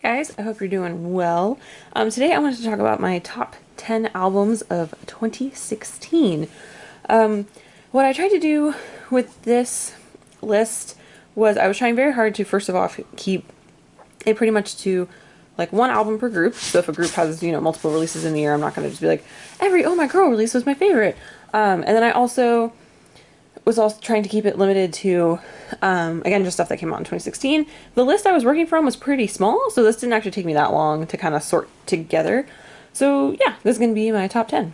Guys, I hope you're doing well. Today I wanted to talk about my top 10 albums of 2016. What I tried to do with this list was I was trying very hard to first of all keep it pretty much to like one album per group. So if a group has, multiple releases in the year, I'm not going to just be like, every Oh My Girl release was my favorite. And then I also was also trying to keep it limited to, again, just stuff that came out in 2016. The list I was working from was pretty small, so this didn't actually take me that long to kind of sort together. So yeah, this is going to be my top 10.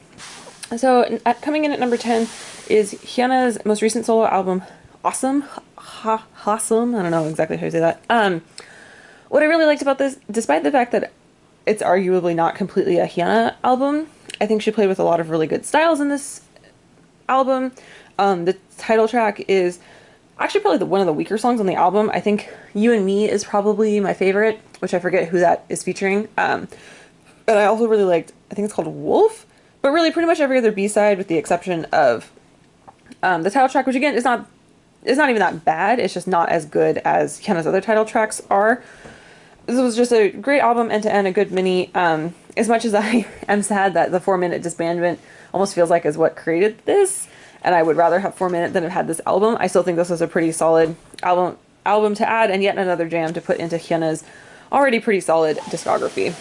So coming in at number 10 is Kiana's most recent solo album, Awesome. Awesome. I don't know exactly how you say that. What I really liked about this, despite the fact that it's arguably not completely a Kiana album, I think she played with a lot of really good styles in this album. The title track is actually probably one of the weaker songs on the album. I think You and Me is probably my favorite, which I forget who that is featuring. But I also really liked, I think it's called Wolf, but really pretty much every other B-side with the exception of the title track, which again is not even that bad. It's just not as good as Kiana's other title tracks are. This was just a great album, end to end, a good mini. As much as I am sad that the 4-minute disbandment almost feels like is what created this, and I would rather have 4-minute than have had this album, I still think this was a pretty solid album to add, and yet another jam to put into Kiana's already pretty solid discography.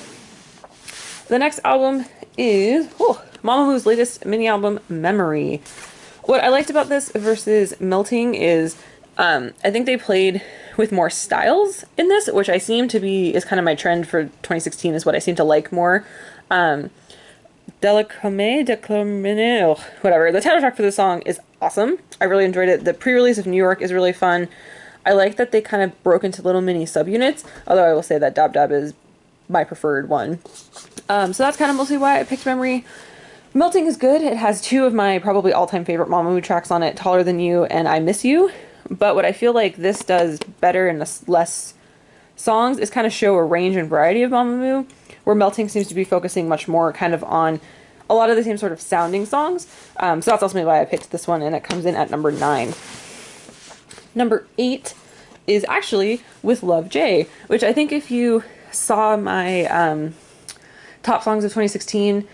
The next album is Mamamoo latest mini album, Memory. What I liked about this versus Melting is I think they played with more styles in this, which I seem to be is kind of my trend for 2016, is what I seem to like more. Declamine, whatever. The title track for this song is awesome. I really enjoyed it. The pre-release of New York is really fun. I like that they kind of broke into little mini subunits, although I will say that Dab Dab is my preferred one. So that's kind of mostly why I picked Memory. Melting is good. It has two of my probably all-time favorite Mamamoo tracks on it, Taller Than You and I Miss You. But what I feel like this does better in the less songs is kind of show a range and variety of Mamamoo, where Melting seems to be focusing much more kind of on a lot of the same sort of sounding songs. So that's also why I picked this one, and it comes in at number 9. Number 8 is actually With Love J, which I think if you saw my top songs of 2016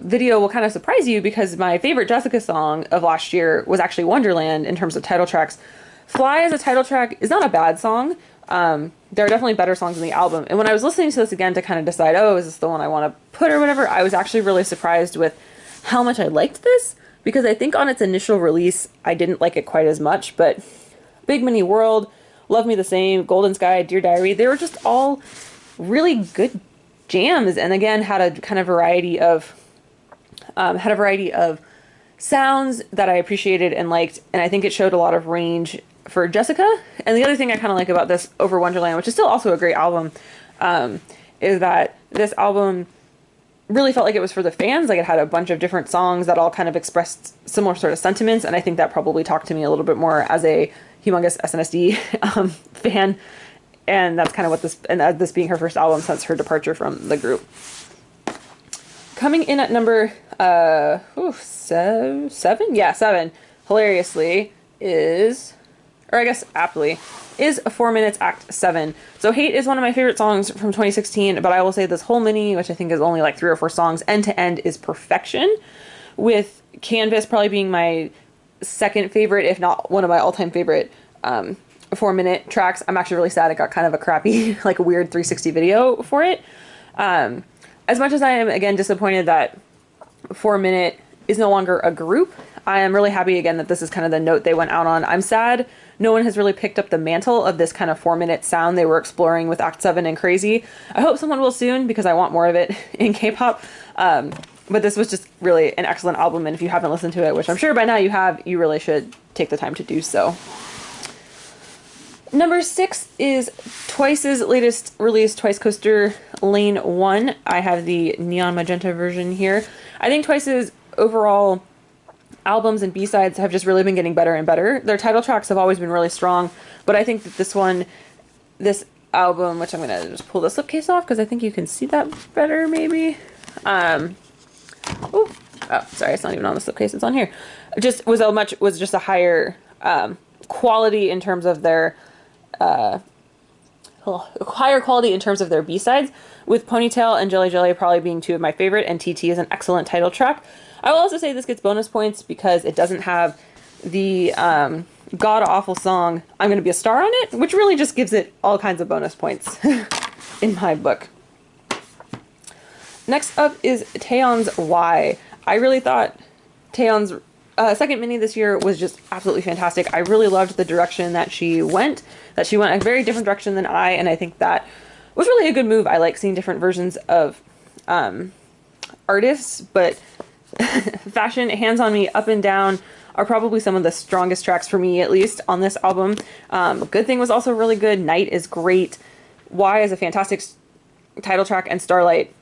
video will kind of surprise you, because my favorite Jessica song of last year was actually Wonderland in terms of title tracks. Fly as a title track is not a bad song. There are definitely better songs in the album. And when I was listening to this again to kind of decide, is this the one I want to put or whatever, I was actually really surprised with how much I liked this, because I think on its initial release, I didn't like it quite as much, but Big Mini World, Love Me the Same, Golden Sky, Dear Diary, they were just all really good jams, and again had a kind of variety of sounds that I appreciated and liked, and I think it showed a lot of range for Jessica. And the other thing I kind of like about this over Wonderland, which is still also a great album, is that this album really felt like it was for the fans. Like, it had a bunch of different songs that all kind of expressed similar sort of sentiments, and I think that probably talked to me a little bit more as a humongous SNSD fan. And that's kind of what this being her first album since her departure from the group. Coming in at number 7? Yeah, 7. Hilariously is, or I guess aptly, is 4 Minutes Act 7. So Hate is one of my favorite songs from 2016, but I will say this whole mini, which I think is only like 3 or 4 songs, end to end is perfection, with Canvas probably being my second favorite, if not one of my all-time favorite 4-minute tracks. I'm actually really sad it got kind of a crappy, like a weird 360 video for it. As much as I am, again, disappointed that 4-minute is no longer a group, I am really happy, again, that this is kind of the note they went out on. I'm sad no one has really picked up the mantle of this kind of 4-minute sound they were exploring with Act 7 and Crazy. I hope someone will soon, because I want more of it in K-pop. But this was just really an excellent album, and if you haven't listened to it, which I'm sure by now you have, you really should take the time to do so. Number 6 is Twice's latest release, Twice Coaster Lane 1. I have the neon magenta version here. I think Twice's overall albums and B-sides have just really been getting better and better. Their title tracks have always been really strong, but I think that this album, which I'm going to just pull the slipcase off because I think you can see that better maybe. Oh, sorry, it's not even on the slipcase, it's on here. Was just a higher quality in terms of their higher quality in terms of their B-sides, with Ponytail and Jelly Jelly probably being two of my favorite, and TT is an excellent title track. I will also say this gets bonus points because it doesn't have the god-awful song I'm Gonna Be a Star on it, which really just gives it all kinds of bonus points in my book. Next up is Taeyeon's Y. I really thought Taeyeon's second mini this year was just absolutely fantastic. I really loved the direction that she went a very different direction than and I think that was really a good move. I like seeing different versions of artists, but Fashion, Hands on Me, Up and Down are probably some of the strongest tracks for me, at least on this album. Good Thing was also really good. Night is great. Y is a fantastic title track, and Starlight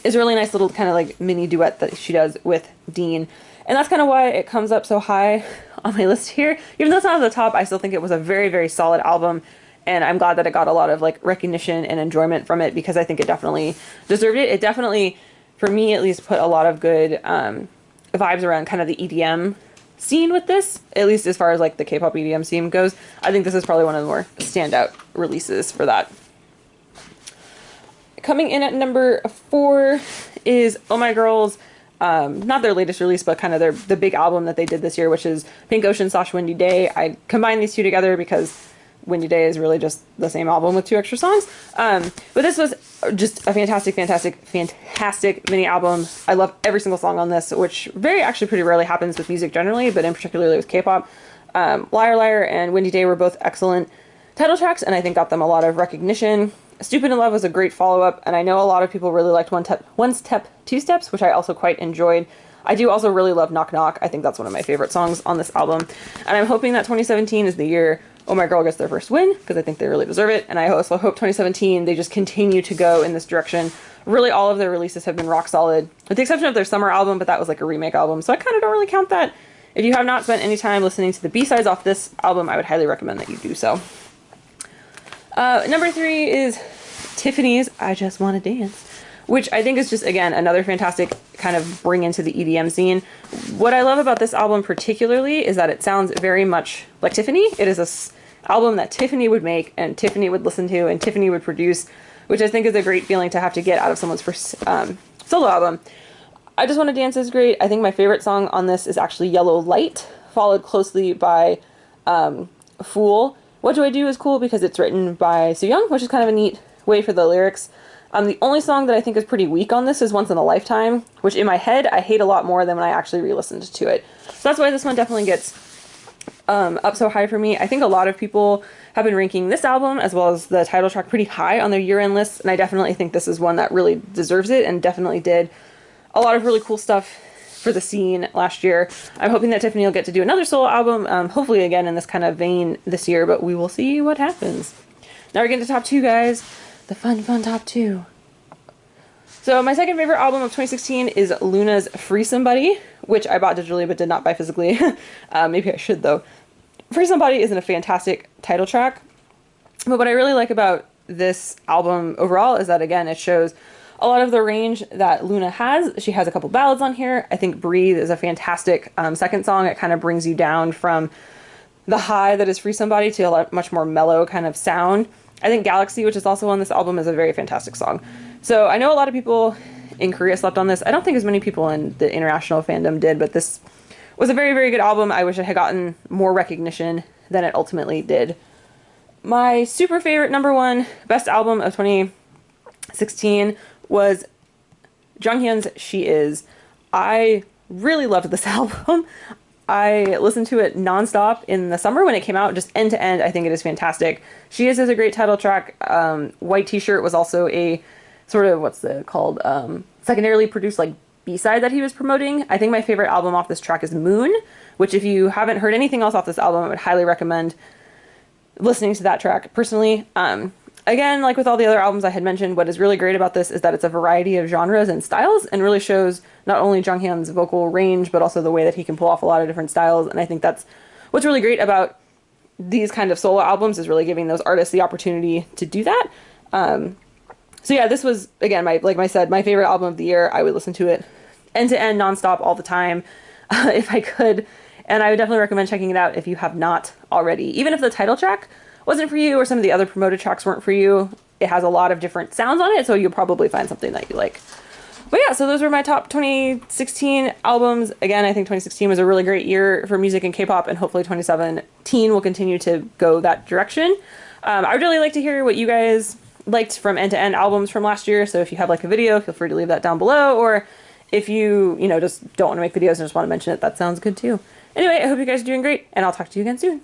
is a really nice little kind of like mini duet that she does with Dean. And that's kind of why it comes up so high on my list here. Even though it's not at the top, I still think it was a very, very solid album. And I'm glad that it got a lot of like recognition and enjoyment from it, because I think it definitely deserved it. It definitely, for me at least, put a lot of good vibes around kind of the EDM scene with this, at least as far as like the K-pop EDM scene goes. I think this is probably one of the more standout releases for that. Coming in at number 4 is Oh My Girls, not their latest release, but kind of the big album that they did this year, which is Pink Ocean / Windy Day. I combined these two together because Windy Day is really just the same album with 2 extra songs. But this was just a fantastic mini album. I love every single song on this, which actually pretty rarely happens with music generally, but in particularly with K-pop. Liar Liar and Windy Day were both excellent title tracks, and I think got them a lot of recognition. Stupid in Love was a great follow-up, and I know a lot of people really liked One Step, Two Steps, which I also quite enjoyed. I do also really love Knock Knock. I think that's one of my favorite songs on this album, and I'm hoping that 2017 is the year Oh My Girl gets their first win, because I think they really deserve it, and I also hope 2017 they just continue to go in this direction. Really, all of their releases have been rock solid, with the exception of their summer album, but that was like a remake album, so I kind of don't really count that. If you have not spent any time listening to the B-sides off this album, I would highly recommend that you do so. Number 3 is Tiffany's I Just Wanna Dance, which I think is just, again, another fantastic kind of bring into the EDM scene. What I love about this album particularly is that it sounds very much like Tiffany. It is an album that Tiffany would make, and Tiffany would listen to, and Tiffany would produce, which I think is a great feeling to have to get out of someone's first solo album. I Just Wanna Dance is great. I think my favorite song on this is actually Yellow Light, followed closely by Fool. What Do I Do is cool because it's written by Seohyun, which is kind of a neat way for the lyrics. The only song that I think is pretty weak on this is Once in a Lifetime, which in my head I hate a lot more than when I actually re-listened to it. So that's why this one definitely gets up so high for me. I think a lot of people have been ranking this album as well as the title track pretty high on their year-end lists, and I definitely think this is one that really deserves it and definitely did a lot of really cool stuff for the scene last year. I'm hoping that Tiffany will get to do another solo album, hopefully again in this kind of vein this year, but we will see what happens. Now we're getting to top 2, guys. The fun top 2. So my second favorite album of 2016 is Luna's Free Somebody, which I bought digitally but did not buy physically. Maybe I should though. Free Somebody is a fantastic title track, but what I really like about this album overall is that, again, it shows a lot of the range that Luna has. She has a couple ballads on here. I think Breathe is a fantastic second song. It kind of brings you down from the high that is Free Somebody to a much more mellow kind of sound. I think Galaxy, which is also on this album, is a very fantastic song. So I know a lot of people in Korea slept on this. I don't think as many people in the international fandom did, but this was a very, very good album. I wish it had gotten more recognition than it ultimately did. My super favorite number 1 best album of 2016 was Jonghyun's She Is. I really loved this album. I listened to it nonstop in the summer when it came out, just end to end. I think it is fantastic. She Is a great title track. White T-Shirt was also a sort of, what's it called, secondarily produced like B-side that he was promoting. I think my favorite album off this track is Moon, which if you haven't heard anything else off this album, I would highly recommend listening to that track personally. Again, like with all the other albums I had mentioned, what is really great about this is that it's a variety of genres and styles, and really shows not only Jonghyun's vocal range, but also the way that he can pull off a lot of different styles. And I think that's what's really great about these kind of solo albums, is really giving those artists the opportunity to do that. So yeah, this was, again, like I said, my favorite album of the year. I would listen to it end to end, nonstop, all the time, if I could. And I would definitely recommend checking it out if you have not already. Even if the title track wasn't for you, or some of the other promoted tracks weren't for you, it has a lot of different sounds on it, so you'll probably find something that you like. But yeah, so those were my top 2016 albums. Again, I think 2016 was a really great year for music and K-pop, and hopefully 2017 will continue to go that direction. I would really like to hear what you guys liked from end-to-end albums from last year, so if you have like a video, feel free to leave that down below, or if you just don't want to make videos and just want to mention it, that sounds good too. Anyway, I hope you guys are doing great, and I'll talk to you again soon.